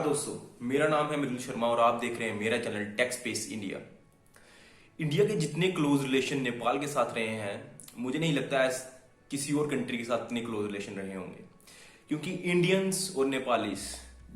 दोस्तों, मेरा नाम है मृदुल शर्मा और आप देख रहे हैं मेरा channel tech space India. India के जितने क्लोज रिलेशन नेपाल के साथ रहे हैं, मुझे नहीं लगता है किसी और कंट्री के साथ इतने क्लोज रिलेशन रहे होंगे, क्योंकि इंडियंस और नेपालीस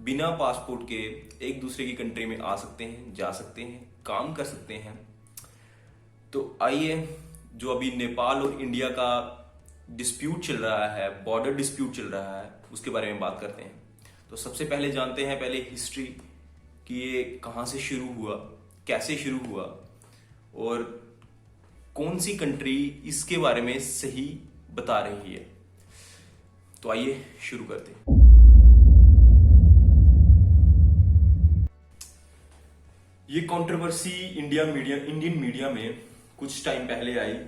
बिना पासपोर्ट के एक दूसरे की कंट्री में आ सकते हैं, जा सकते हैं, काम कर सकते हैं। तो आइए, जो अभी नेपाल और इंडिया का डिस्प्यूट चल रहा है, बॉर्डर डिस्प्यूट चल रहा है, उसके बारे में बात करते हैं। तो सबसे पहले जानते हैं पहले हिस्ट्री कि ये कहाँ से शुरू हुआ, कैसे शुरू हुआ और कौन सी कंट्री इसके बारे में सही बता रही है। तो आइए शुरू करते हैं। ये कंट्रोवर्सी इंडियन मीडिया में कुछ टाइम पहले आई,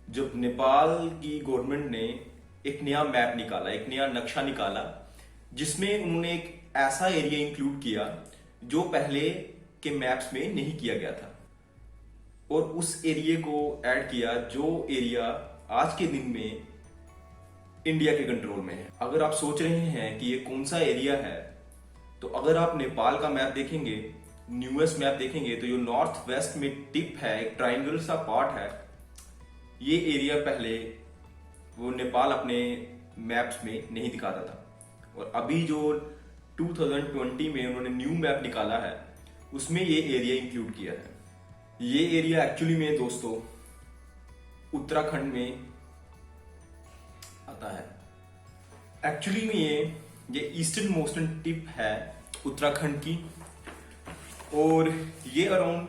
जब नेपाल की गवर्नमेंट ने एक नया मैप निकाला, एक नया नक्शा निकाला, जिसमें उन्होंने एक ऐसा एरिया इंक्लूड किया जो पहले के मैप्स में नहीं किया गया था, और उस एरिया को ऐड किया जो एरिया आज के दिन में इंडिया के कंट्रोल में है। अगर आप सोच रहे हैं कि ये कौन सा एरिया है, तो अगर आप नेपाल का मैप देखेंगे, न्यूएस्ट मैप देखेंगे, तो जो नॉर्थ वेस्ट में टिप है, एक ट्राइंगल सा पार्ट है, ये एरिया पहले वो नेपाल अपने मैप्स में नहीं दिखाता था। और अभी जो 2020 में उन्होंने न्यू मैप निकाला है, उसमें ये एरिया इंक्लूड किया है। ये एरिया एक्चुअली में दोस्तों उत्तराखंड में आता है। एक्चुअली में ये ईस्टर्न मोस्टर्न टिप है उत्तराखंड की, और ये अराउंड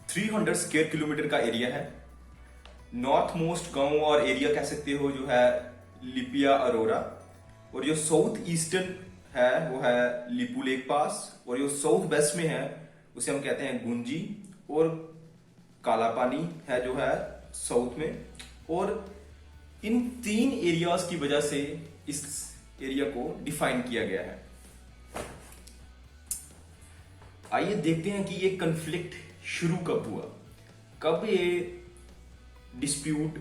300 स्क्वायर किलोमीटर का एरिया है। नॉर्थ मोस्ट गांव और एरिया कह सकते हो जो है लिपिया अरोरा, और जो साउथ ईस्टर्न है वो है लिपू लेक पास, और जो साउथ वेस्ट में है उसे हम कहते हैं गुंजी, और काला पानी है जो है साउथ में। और इन तीन एरियाज की वजह से इस एरिया को डिफाइन किया गया है। आइए देखते हैं कि ये कन्फ्लिक्ट शुरू कब हुआ, कब ये डिस्प्यूट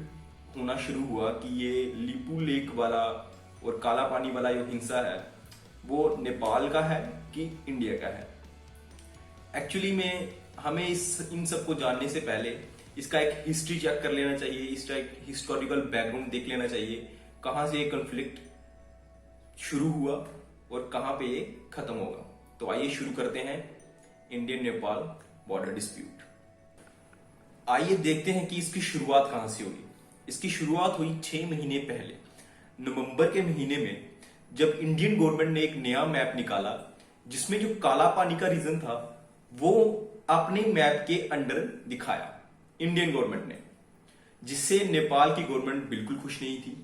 होना शुरू हुआ कि ये लिपू लेक वाला और काला पानी वाला जो हिंसा है वो नेपाल का है कि इंडिया का है। एक्चुअली में हमें इन सब को जानने से पहले इसका एक हिस्ट्री चेक कर लेना चाहिए, इसका एक हिस्टोरिकल बैकग्राउंड देख लेना चाहिए, कहाँ से ये कन्फ्लिक्ट शुरू हुआ और कहाँ पे ये खत्म होगा। तो आइए शुरू करते हैं इंडियन नेपाल बॉर्डर डिस्प्यूट। आइए देखते हैं कि इसकी शुरुआत कहां से हुई। इसकी शुरुआत हुई 6 महीने पहले, नवंबर के महीने में, जब इंडियन गवर्नमेंट ने एक नया मैप निकाला, जिसमें जो काला पानी का रीजन था वो अपने मैप के अंडर दिखाया इंडियन गवर्नमेंट ने, जिससे नेपाल की गवर्नमेंट बिल्कुल खुश नहीं थी,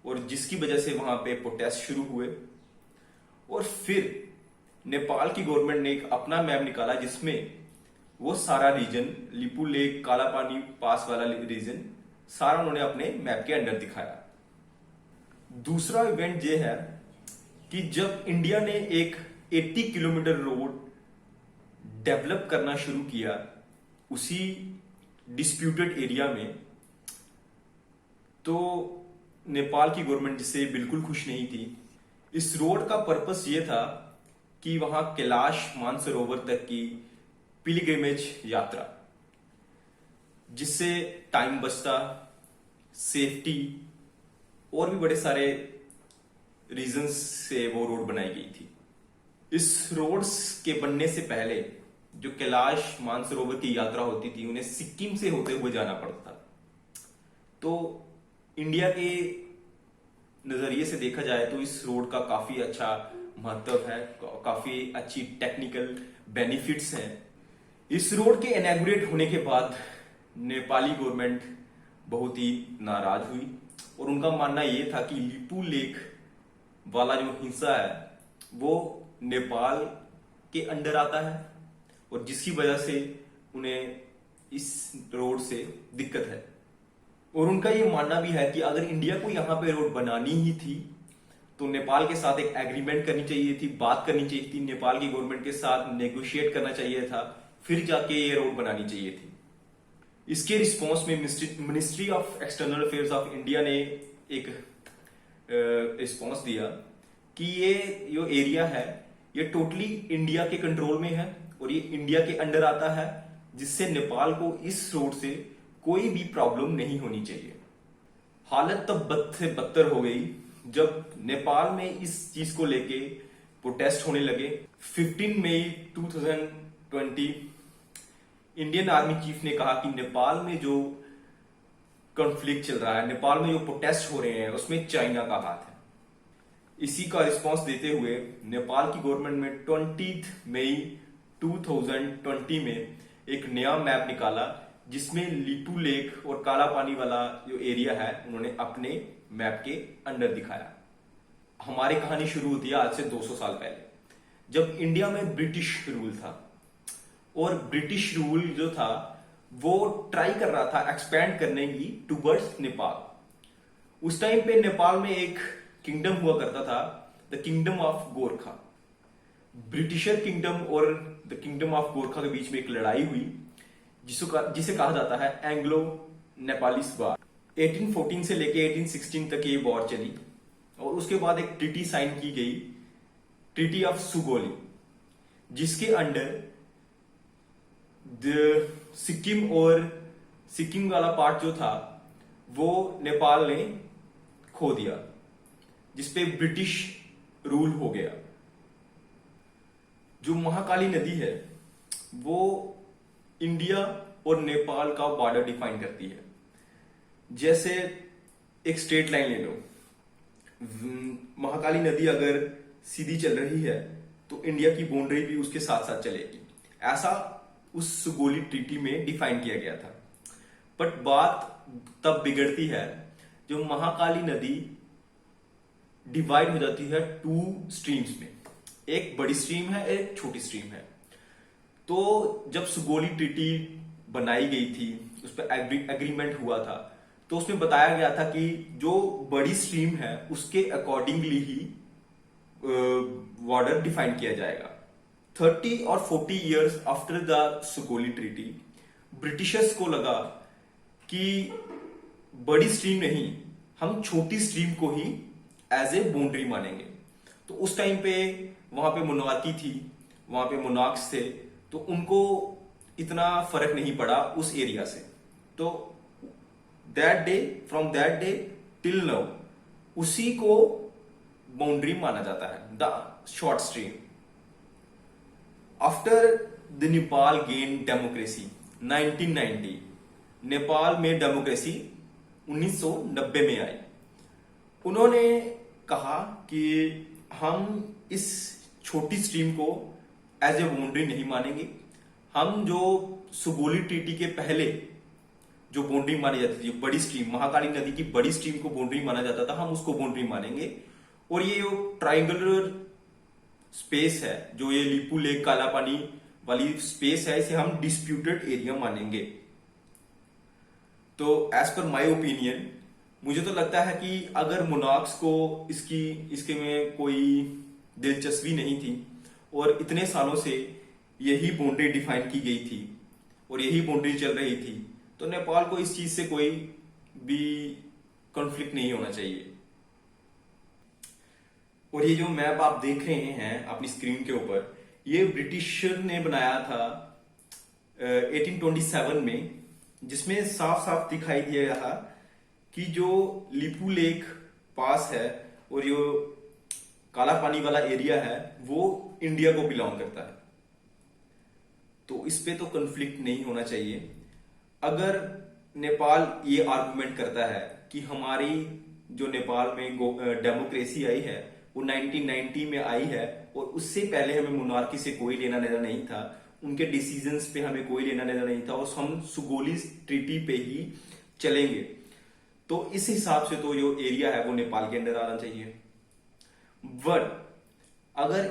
और जिसकी वजह से वहां पे प्रोटेस्ट शुरू हुए। और फिर नेपाल की गवर्नमेंट ने एक अपना मैप निकाला, जिसमें वो सारा रीजन, लिपू लेक, काला पानी पास वाला रीजन, सारा उन्होंने अपने मैप के अंडर दिखाया। दूसरा इवेंट ये है कि जब इंडिया ने एक 80 किलोमीटर रोड डेवलप करना शुरू किया उसी डिस्प्यूटेड एरिया में, तो नेपाल की गवर्नमेंट जिससे बिल्कुल खुश नहीं थी। इस रोड का पर्पस ये था कि वहां कैलाश मानसरोवर तक की पिलग्रिमेज यात्रा, जिससे टाइम बचता, सेफ्टी और भी बड़े सारे रीजंस से वो रोड बनाई गई थी। इस रोड के बनने से पहले जो कैलाश मानसरोवर की यात्रा होती थी, उन्हें सिक्किम से होते हुए जाना पड़ता। तो इंडिया के नजरिए से देखा जाए तो इस रोड का काफी अच्छा महत्व है, काफी अच्छी टेक्निकल बेनिफिट्स हैं। इस रोड के इनॉग्रेट होने के बाद नेपाली गवर्नमेंट बहुत ही नाराज हुई, और उनका मानना यह था कि लिपू लेक वाला जो हिस्सा है वो नेपाल के अंडर आता है, और जिसकी वजह से उन्हें इस रोड से दिक्कत है। और उनका ये मानना भी है कि अगर इंडिया को यहां पे रोड बनानी ही थी तो नेपाल के साथ एक एग्रीमेंट करनी चाहिए थी, बात करनी चाहिए थी, नेपाल की गवर्नमेंट के साथ नेगोशिएट करना चाहिए था, फिर जाके ये रोड बनानी चाहिए थी। इसके रिस्पॉन्स में ministry of external affairs of India ने एक रिस्पॉन्स दिया कि ये जो एरिया है ये टोटली इंडिया के कंट्रोल में है और ये इंडिया के अंडर आता है, जिससे नेपाल को इस रोड से कोई भी प्रॉब्लम नहीं होनी चाहिए। हालत तब बद से बदतर हो गई जब नेपाल में इस चीज को लेके प्रोटेस्ट होने लगे। 15 मई 2020 इंडियन आर्मी चीफ ने कहा कि नेपाल में जो कॉन्फ्लिक्ट चल रहा है, नेपाल में जो प्रोटेस्ट हो रहे हैं, उसमें चाइना का हाथ है। इसी का रिस्पांस देते हुए नेपाल की गवर्नमेंट में 20 मई 2020 में एक नया मैप निकाला, जिसमें लिपू लेक और काला पानी वाला जो एरिया है उन्होंने अपने मैप के अंडर दिखाया। हमारी कहानी शुरू होती है आज से 200 साल पहले, जब इंडिया में ब्रिटिश रूल था। और ब्रिटिश रूल जो था वो ट्राई कर रहा था एक्सपैंड करने की टूवर्ड्स नेपाल। उस टाइम पे नेपाल में एक किंगडम हुआ करता था, the kingdom of Gorkha. Britisher kingdom और द किंगडम ऑफ गोरखा के बीच में एक लड़ाई हुई, जिसे कहा जाता है एंग्लो नेपालीस वार। 1814 से लेके 1816 तक ये वॉर चली और उसके बाद एक ट्रीटी साइन की गई, ट्रीटी ऑफ सुगोली, जिसके अंडर सिक्किम और सिक्किम वाला पार्ट जो था वो नेपाल ने खो दिया, जिसपे ब्रिटिश रूल हो गया। जो महाकाली नदी है वो इंडिया और नेपाल का बॉर्डर डिफाइन करती है। जैसे एक स्ट्रेट लाइन ले लो, महाकाली नदी अगर सीधी चल रही है तो इंडिया की बाउंड्री भी उसके साथ साथ चलेगी। ऐसा उस सुगोली ट्रीटी में डिफाइन किया गया था। बट बात तब बिगड़ती है जो महाकाली नदी डिवाइड हो जाती है 2 स्ट्रीम्स में, एक बड़ी स्ट्रीम है, एक छोटी स्ट्रीम है। तो जब सुगोली ट्रीटी बनाई गई थी, उस पर एग्रीमेंट हुआ था, तो उसमें बताया गया था कि जो बड़ी स्ट्रीम है उसके अकॉर्डिंगली ही बॉर्डर डिफाइन किया जाएगा। 30 और 40 years after the Sugauli treaty, Britishers को लगा कि बड़ी स्ट्रीम नहीं, हम छोटी स्ट्रीम को ही एज ए बाउंड्री मानेंगे। तो उस टाइम पे वहां पे मोनार्की थी, वहां पे मोनार्क्स थे, तो उनको इतना फर्क नहीं पड़ा उस एरिया से। तो that day, from that day till now, उसी को बाउंड्री माना जाता है, the short stream. After the Nepal gain democracy 1990, Nepal में डेमोक्रेसी 1990 में आई। उन्होंने कहा कि हम इस छोटी स्ट्रीम को एज ए बाउंड्री नहीं मानेंगे, हम जो सुगोली ट्रीटी के पहले जो बाउंड्री मानी जाती थी, बड़ी स्ट्रीम, महाकाली नदी की बड़ी स्ट्रीम को बाउंड्री माना जाता था, हम उसको बाउंड्री मानेंगे। और ये जो ट्राइंगुलर स्पेस है, जो ये लिपू लेक काला पानी वाली स्पेस है, इसे हम डिस्प्यूटेड एरिया मानेंगे। तो एज पर माय ओपिनियन, मुझे तो लगता है कि अगर मोनार्क्स को इसके में कोई दिलचस्पी नहीं थी और इतने सालों से यही बाउंड्री डिफाइन की गई थी और यही बाउंड्री चल रही थी, तो नेपाल को इस चीज से कोई भी कॉन्फ्लिक्ट नहीं होना चाहिए। और ये जो मैप आप देख रहे हैं अपनी स्क्रीन के ऊपर, ये ब्रिटिशर ने बनाया था 1827 में, जिसमें साफ साफ दिखाई दिया गया था कि जो लिपू लेक पास है और जो काला पानी वाला एरिया है वो इंडिया को बिलोंग करता है। तो इस पे तो कॉन्फ्लिक्ट नहीं होना चाहिए। अगर नेपाल ये आर्गुमेंट करता है कि हमारी जो नेपाल में डेमोक्रेसी आई है वो 1990 में आई है और उससे पहले हमें मोनार्की से कोई लेना देना नहीं था, उनके डिसीजंस पे हमें कोई लेना देना नहीं था और हम सुगोली ट्रीटी पे ही चलेंगे, तो इस हिसाब से तो जो एरिया है वो नेपाल के अंदर आना चाहिए। बट अगर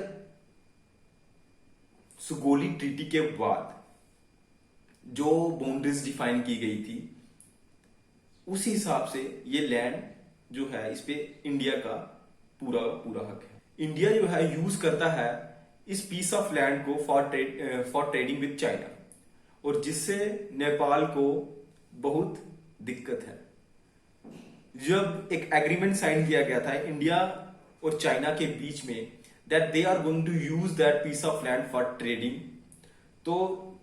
सुगोली ट्रीटी के बाद जो बाउंड्रीज डिफाइन की गई थी, उस हिसाब से ये लैंड जो है इस पे इंडिया का पूरा पूरा हक है। इंडिया जो है यूज करता है इस पीस ऑफ लैंड को फॉर ट्रेडिंग विद चाइना, और जिससे नेपाल को बहुत दिक्कत है। जब एक एग्रीमेंट साइन किया गया था इंडिया और चाइना के बीच में, that they are going to use that piece of land for trading. तो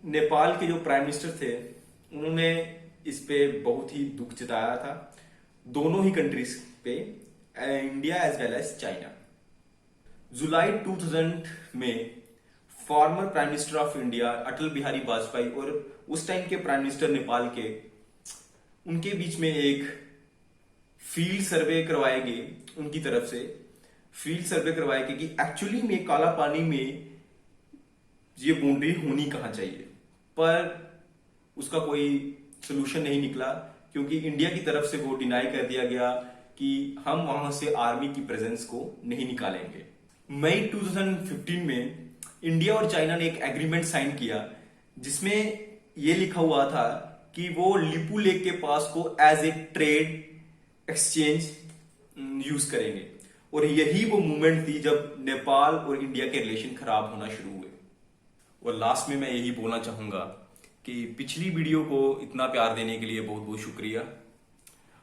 नेपाल के जो प्राइम मिनिस्टर थे उन्होंने इस पे बहुत ही दुख जताया था, दोनों ही कंट्रीज पे, India as well as China. जुलाई 2000 में former prime minister of India Atal Bihari Vajpayee और उस टाइम के प्राइम मिनिस्टर नेपाल के, उनके बीच में एक फील्ड सर्वे करवाए गए, उनकी तरफ से फील्ड सर्वे करवाए गए कि एक्चुअली में काला पानी में ये बाउंड्री होनी कहाँ चाहिए, पर उसका कोई सोल्यूशन नहीं निकला, क्योंकि इंडिया की तरफ से वो डिनाई कर दिया गया कि हम वहां से आर्मी की प्रेजेंस को नहीं निकालेंगे। मई 2015 में इंडिया और चाइना ने एक एग्रीमेंट साइन किया जिसमें ये लिखा हुआ था कि वो लिपू लेक के पास को as a trade exchange use करेंगे, और यही वो मूवमेंट थी जब नेपाल और इंडिया के रिलेशन खराब होना शुरू हुए। और लास्ट में मैं यही बोलना चाहूंगा कि पिछली वीडियो को इतना प्यार देने के लिए बहुत बहुत शुक्रिया,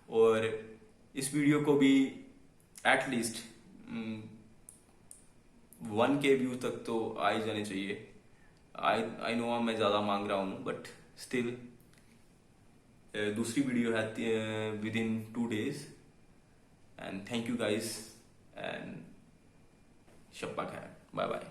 और इस वीडियो को भी एटलीस्ट 1K व्यू तक तो आ ही जाने चाहिए। आई नो मैं ज़्यादा मांग रहा हूँ, बट स्टिल दूसरी वीडियो है within 2 days, and thank you guys, and शब्बा खैर, बाय बाय।